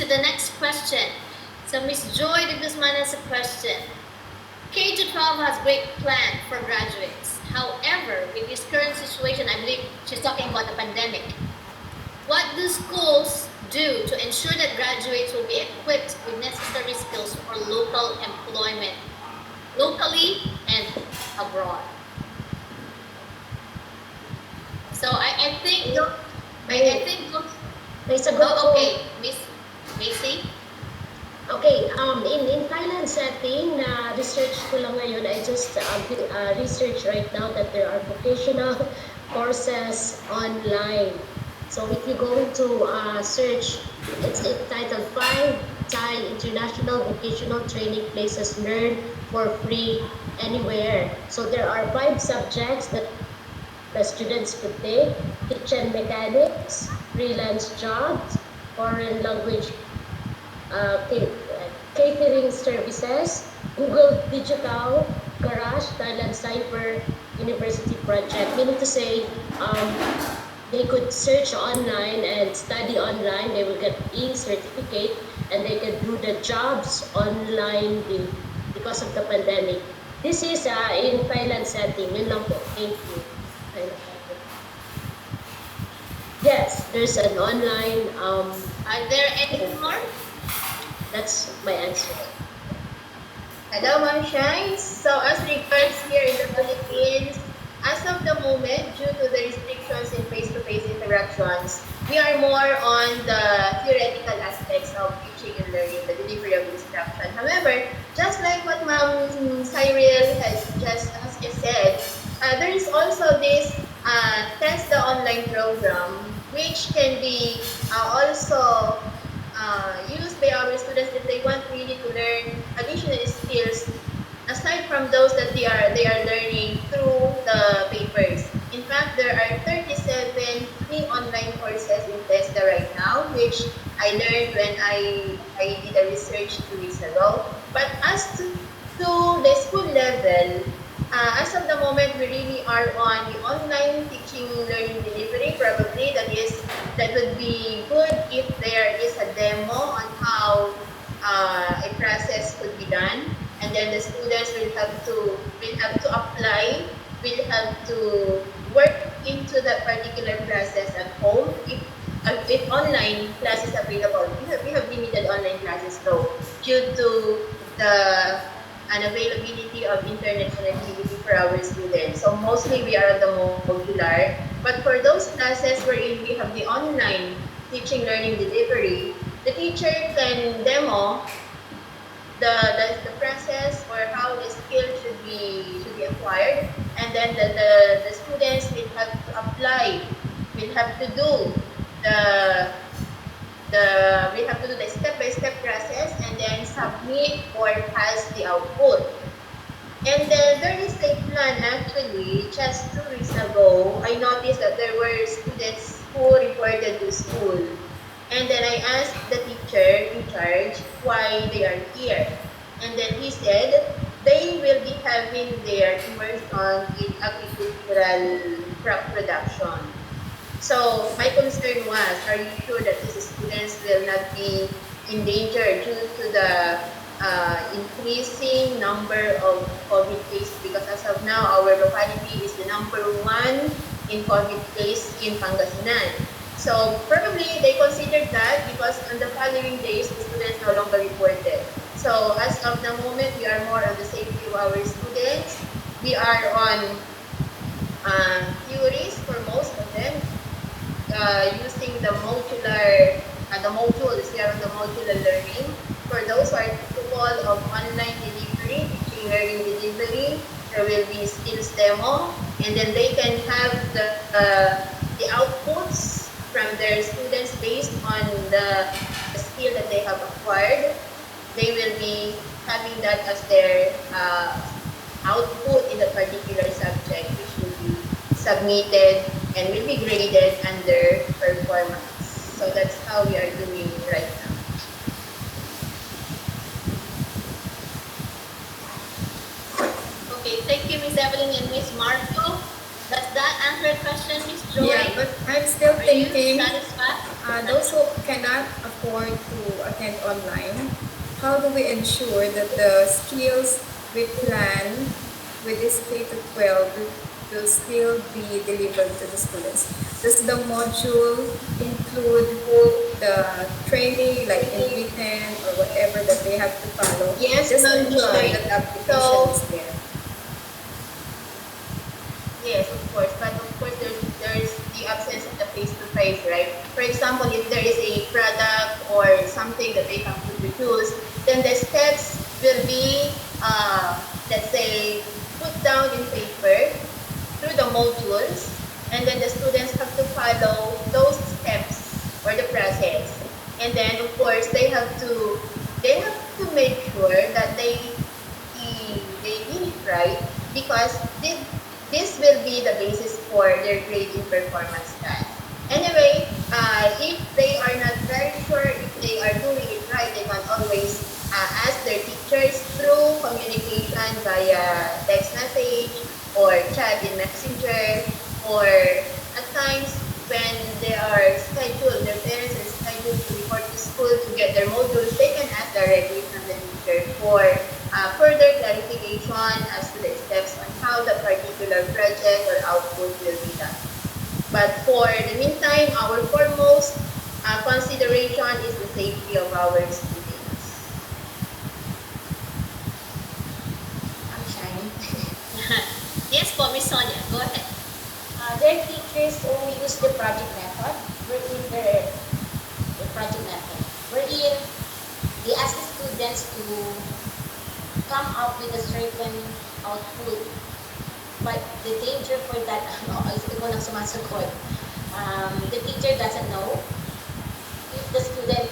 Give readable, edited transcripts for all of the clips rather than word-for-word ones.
the next question. So Miss Joy de Guzman has a question. K-12 has great plan for graduates. However, with this current situation, I believe she's talking about the pandemic. What do schools do to ensure that graduates will be equipped with necessary skills for local employment, locally and abroad? So I think It's a good okay, Miss Macy. Okay, in Thailand setting, research ko lang ngayon, I just research right now that there are vocational courses online. So if you go into search, it's titled 5 Thai International Vocational Training Places Learn for Free Anywhere. So there are 5 subjects that the students could take: kitchen mechanics, freelance jobs, foreign language catering services, Google Digital Garage, Thailand Cyber University Project. Meaning to say, they could search online and study online. They will get e-certificate and they can do the jobs online because of the pandemic. This is in Thailand setting. Yun lang po. Thank you. Yes, there's an online. Are there any more? That's my answer. Hello, Ma'am Shines. So as regards here in the Philippines, as of the moment, due to the restrictions in face-to-face interactions, we are more on the theoretical aspects of teaching and learning, the delivery of instruction. However, just like what Ma'am Cyril has just said, there is also this Test the Online program, which can be also used by our students if they want really to learn additional skills aside from those that they are learning through the papers. In fact, there are 37 free online courses in TESDA right now, which I learned when I did a research 2 weeks ago. But as to the school level, as of the moment, we really are on the online teaching, learning, delivery. Probably that would be good if there is a demo on how a process could be done, and then the students will have to apply, will have to work into that particular process at home. If online classes available, we have limited online classes though, due to the unavailability of internet connectivity for our students. So mostly we are on the modular. But for those classes wherein we have the online teaching, learning, delivery, the teacher can demo the process or how the skill should be acquired, and then the students will have to apply, will have to do the step-by-step process and then submit or pass the output. And then there is a plan actually. Just 2 weeks ago, I noticed that there were students who reported to school. And then I asked the teacher in charge why they are here. And then he said they will be having their immersion in agricultural crop production. So my concern was, are you sure that these students will not be in danger due to the increasing number of COVID cases? Because as of now, our locality is the number 1 in COVID case in Pangasinan. So probably they considered that because on the following days, the students no longer reported. So as of the moment, we are more on the safety of our students. We are on theories for most of them, using the modular, the modules. We are on the modular learning. For those who are capable of online delivery, teaching, learning, delivery, there will be skills demo, and then they can have the outputs from their students based on the skill that they have acquired. They will be having that as their output in the particular subject, which will be submitted and will be graded under performance. So that's how we are doing right now. Okay, thank you, Ms. Evelyn and Ms. Marco. Does that answer your question, Ms. Joy? Yeah, but I'm still thinking. Are you satisfied? Those who cannot afford to attend online, how do we ensure that the skills we plan with this K-12 will still be delivered to the students? Does the module include the training, like in written or whatever that they have to follow? Yes, just to Ma'am ensure Joy. that the application So- is there. Yes, of course. But of course, there's the absence of the face-to-face, right? For example, if there is a product or something that they have to produce, then the steps will be, let's say, put down in paper through the modules, and then the students have to follow those steps or the process. And then, of course, they have to make sure that they did it right, because this will be the basis for their grading performance test. Anyway, if they are not very sure if they are doing it right, they can always ask their teachers through communication via text message or chat in Messenger, or at times when they are scheduled, their parents are scheduled to report to school to get their modules, they can ask directly from the teacher for further clarification as to the steps on how the particular project or output will be done. But for the meantime, our foremost consideration is the safety of our students. I'm Shine. Yes po, Miss Sonia, go ahead. Their teachers only use the project method, wherein the project method, wherein they ask the students to come up with a certain output. But the danger for that, ito lang sumasagot. The teacher doesn't know if the student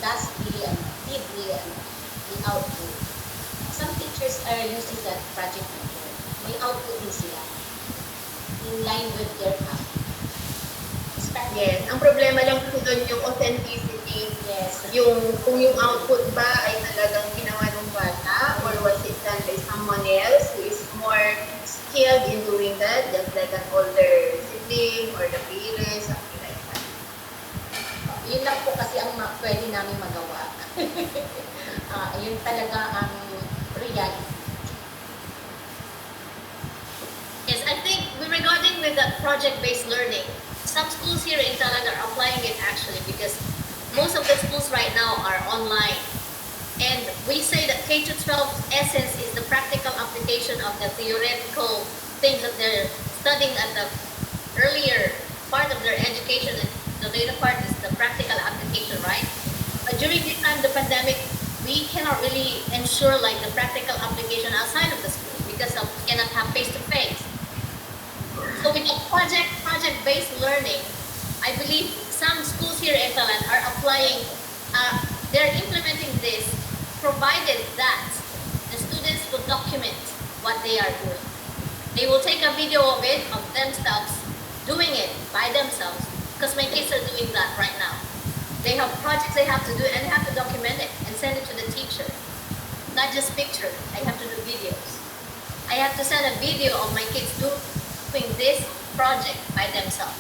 does did the output. Some teachers are using that project method. May output din sila in line with their Yes, ang problema lang po doon yung authenticity. Yes. Kung yung output ba ay talagang ginawa ng bata, or was it done by someone else who is more skilled in doing that, just like an older sibling or the parents, something like that. Yun lang po kasi ang pwede namin magawa. Yun talaga ang reality. Yes, I think regarding with the project-based learning, some schools here in Thailand are applying it actually, because most of the schools right now are online. And we say that K-12 essence is the practical application of the theoretical things that they're studying at the earlier part of their education, and the later part is the practical application, right? But during this time, the pandemic, we cannot really ensure like the practical application outside of the school because of cannot have face-to-face. So with the project-based learning, I believe some schools here in Thailand are applying, they're implementing this, provided that the students will document what they are doing. They will take a video of it, of themselves, doing it by themselves, because my kids are doing that right now. They have projects they have to do, and they have to document it and send it to the teacher. Not just pictures, I have to do videos. I have to send a video of my kids doing this project by themselves.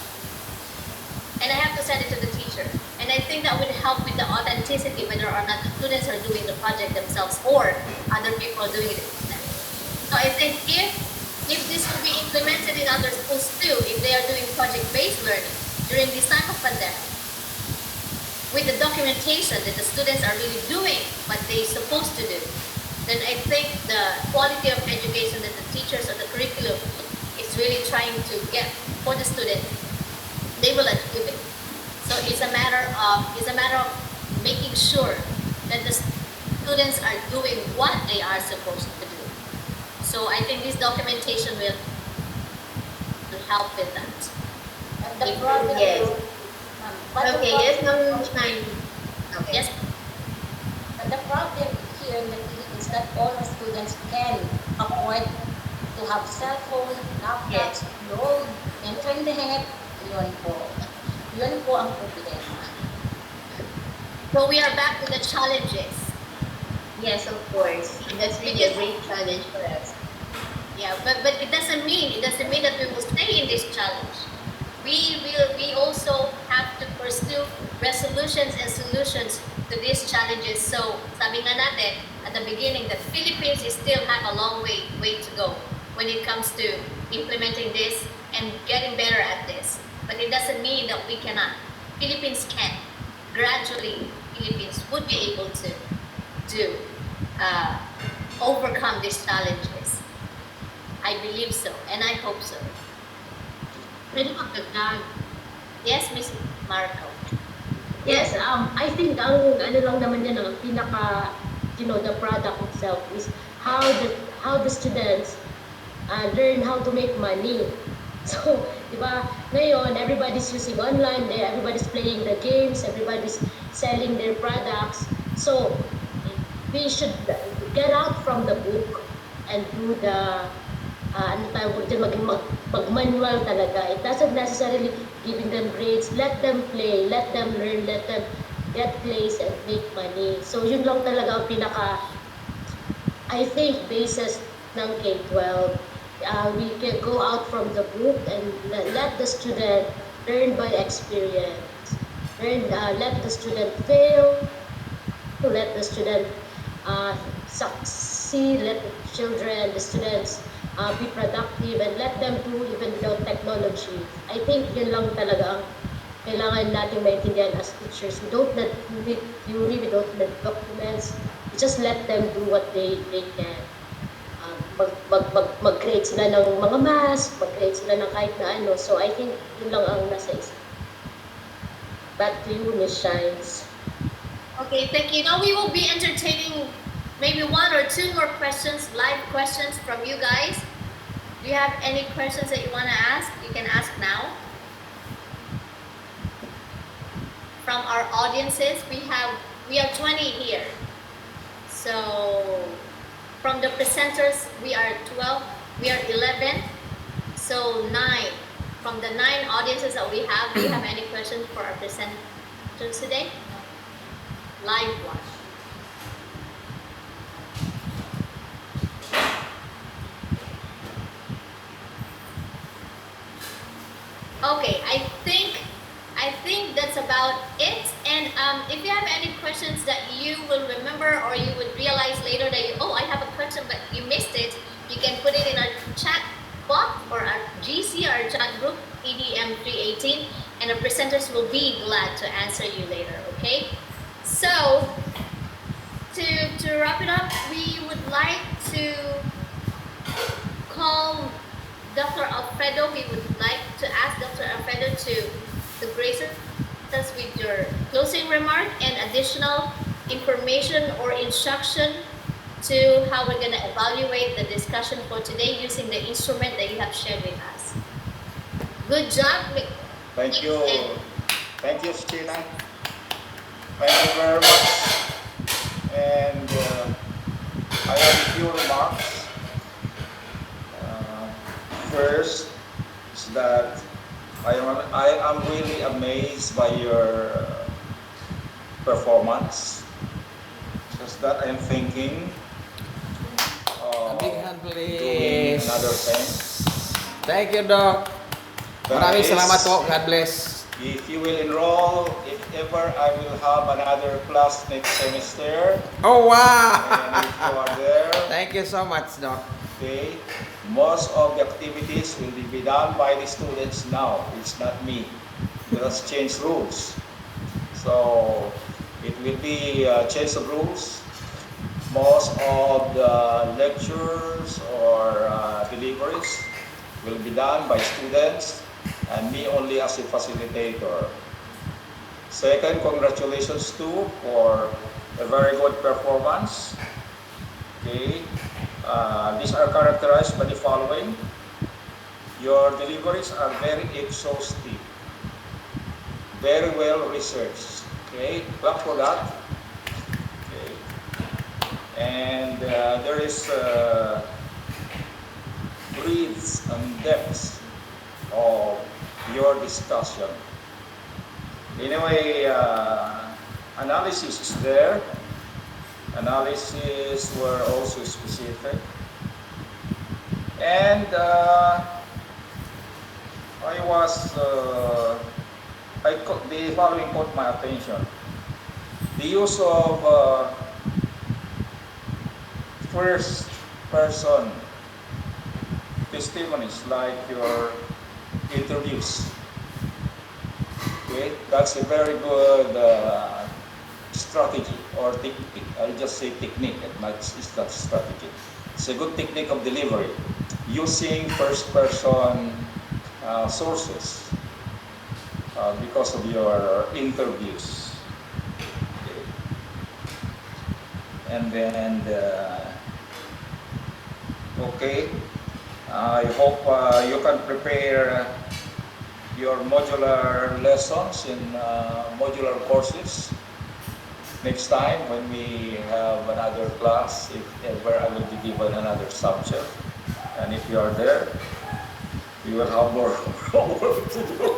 And I have to send it to the teacher. And I think that would help with the authenticity, whether or not the students are doing the project themselves or other people are doing it. So I think if this will be implemented in other schools too, if they are doing project-based learning during this time of pandemic, with the documentation that the students are really doing what they're supposed to do, then I think the quality of education that the teachers or the curriculum is really trying to get for the student, they will achieve it. So it's a matter of making sure that the students are doing what they are supposed to do. So I think this documentation will help with that. But the problem Yes. but Okay, yes, Ma'am Shine. Okay. Yes, But the problem here in the Philippines is that all the students can afford to have cell phone, laptops, load, internet. Yun po. Yun po ang problema. so we are back to the challenges. Yes, of course. That's really a great challenge for us. Yeah, but it doesn't mean that we will stay in this challenge. We also have to pursue solutions and solutions to these challenges. So, sabi nga natin at the beginning that Philippines is still have a long way to go when it comes to implementing this and getting better at this. But it doesn't mean that we cannot. Philippines can. Gradually, Philippines would be able to do overcome these challenges. I believe so, and I hope so. Pwede magdagdag. Yes, Miss Marco. Yes, I think ang ano lang naman yan, ang pinaka, the product itself is how the students learn how to make money. So, di ba, ngayon, everybody's using online, everybody's playing the games, everybody's selling their products. So, we should get out from the book and do the ano tawag ko dyan, mag-manual talaga. It doesn't necessarily giving them grades. Let them play, let them learn, let them get plays and make money. So yun lang talaga ang pinaka, I think, basis ng K-12. We can go out from the book and let the student learn by experience. Let the student fail, let the student succeed, let the children, the students be productive and let them do even without technology. I think yun lang talaga ang kailangan natin maintindihan as teachers. We don't need theory, we don't need documents. We just let them do what they can. Mag-create sila ng mga mask, mag-create sila ng kahit na ano. So I think yun lang ang nasa isip. Back to you, Ms. Shines. Okay, thank you. Now we will be entertaining maybe one or two more questions, live questions from you guys. Do you have any questions that you want to ask? You can ask now. From our audiences, we are 20 here. So from the presenters, we are 12, we are 11, so 9. From the 9 audiences that we have, do you have any questions for our presenters today? Live one. Okay, I think that's about it. And if you have any questions that you will remember or you would realize later that I have a question but you missed it, you can put it in our chat box or our GC, our chat group, EDM318, and the presenters will be glad to answer you later, okay? So, to wrap it up, we would like to call Dr. Alfredo. We would like to ask Dr. Alfredo to grace us with your closing remark and additional information or instruction to how we're going to evaluate the discussion for today using the instrument that you have shared with us. Good job. Thank you. Thank you, Sheena. Thank you very much. And I have a few remarks. First is that I am really amazed by your performance. Just that I'm thinking A big hand, doing please. another thing. Thank you, Doc. Maraming That salamat is, po. God bless. If you will enroll, if ever I will have another class next semester, Oh, wow. and if you are there, Thank you so much, Doc. okay, most of the activities will be done by the students now. It's not me. Let us change rules. So it will be a change of rules. Most of the lectures or deliveries will be done by students and me only as a facilitator. Second, congratulations too for a very good performance. Okay. These are characterized by the following. Your deliveries are very exhaustive, very well researched. Okay, clap for that. Okay, and there is breadth and depth of your discussion. Anyway, analysis is there. Analysis were also specific. And I was the following caught my attention. The use of first person testimonies like your interviews. Okay, that's a very good strategy or technique. I'll just say technique, it's not strategy. It's a good technique of delivery using first person sources because of your interviews. Okay. And then, okay, I hope you can prepare your modular lessons in modular courses next time when we have another class, if ever I will be given another subject. And if you are there, you will have more work to do.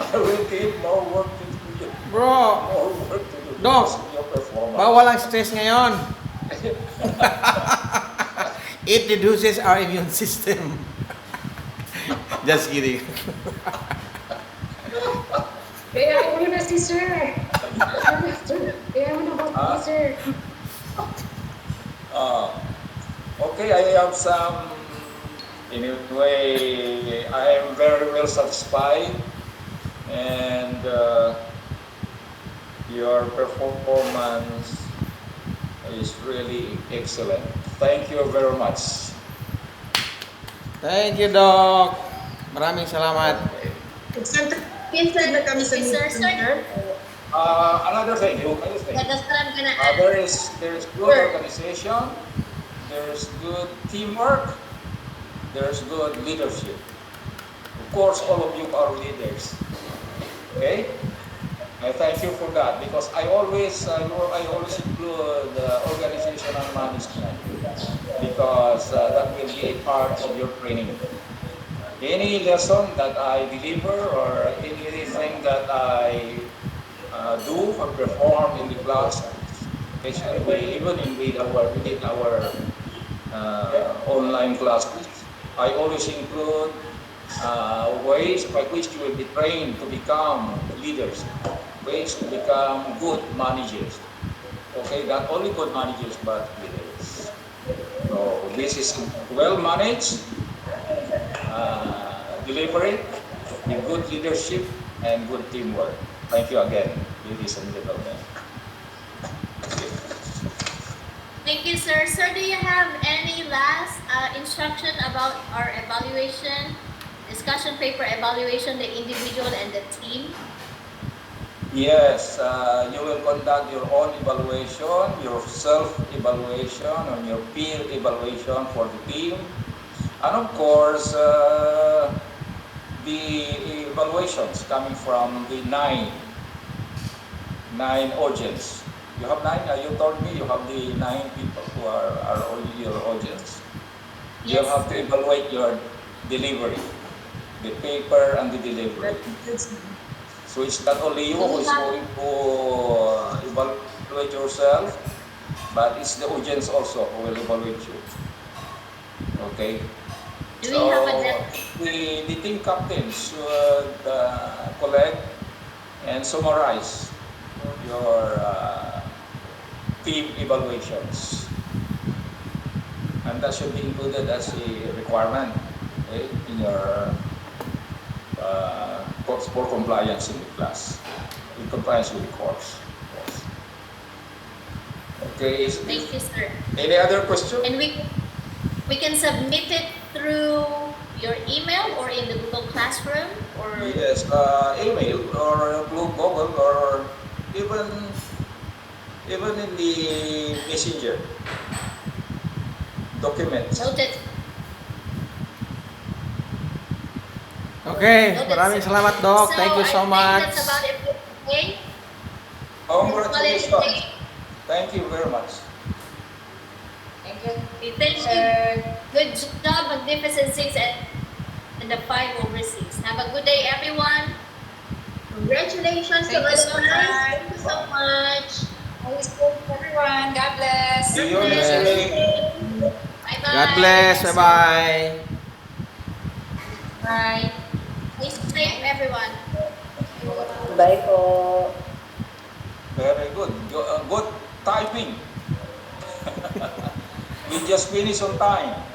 I will give more work to do. Bro, More work to do Doc, because of your performance. bawal ang stress ngayon. It reduces our immune system. Just kidding. Kaya mo na si sir. Kaya mo na ba si sir? Okay, I have some, anyway, I am very well satisfied and your performance is really excellent. Thank you very much. Thank you, Doc. Maraming salamat. Yes, sir. Na kami sa Yes, sir, meeting, sir. Another thing, That's what I'm gonna add. there is good organization, there's good teamwork, there's good leadership. Of course, all of you are leaders. Okay? I thank you for that because I always include organizational management because that will be a part of your training. Any lesson that I deliver or anything that I do or perform in the class, especially even within our online classes, I always include ways by which you will be trained to become leaders, ways to become good managers. Okay, not only good managers but leaders. So this is well managed delivery with good leadership and good teamwork. Thank you again, ladies and gentlemen. Thank you, sir. Sir, do you have any last instruction about our evaluation, discussion paper evaluation, the individual and the team? Yes, you will conduct your own evaluation, your self-evaluation, and your peer evaluation for the team. And of course, the evaluations coming from the nine audience. You have nine, you told me you have the 9 people who are your audience. You Yes. have to evaluate your delivery, the paper and the delivery. So it's not only you who is going to evaluate yourself, but it's the audience also who will evaluate you. Okay? Do we have a the team captains should collect and summarize your team evaluations. And that should be included as a requirement, okay, in your course for compliance in the class, in compliance with the course. Yes. Okay. Thank you, sir. Any other question? And we can submit it through your email or in the Google Classroom or Yes, email or Google or even in the messenger documents. noted. Okay, Noted, maraming sir. salamat, Doc. Thank you so I much. think that's about it for today. Congratulations. Thank you very much. Thank you. Thank you. Good job, Magnificent Six and the 5 overseas. Have a good day, everyone. Congratulations to Thank you all so of us. much. Thank you so much. Always good for everyone. God bless. See you next week. Bye-bye. God bless. Bye-bye. Bye. Stay safe, everyone. Bye po. Very good. Good timing. We just finished on time.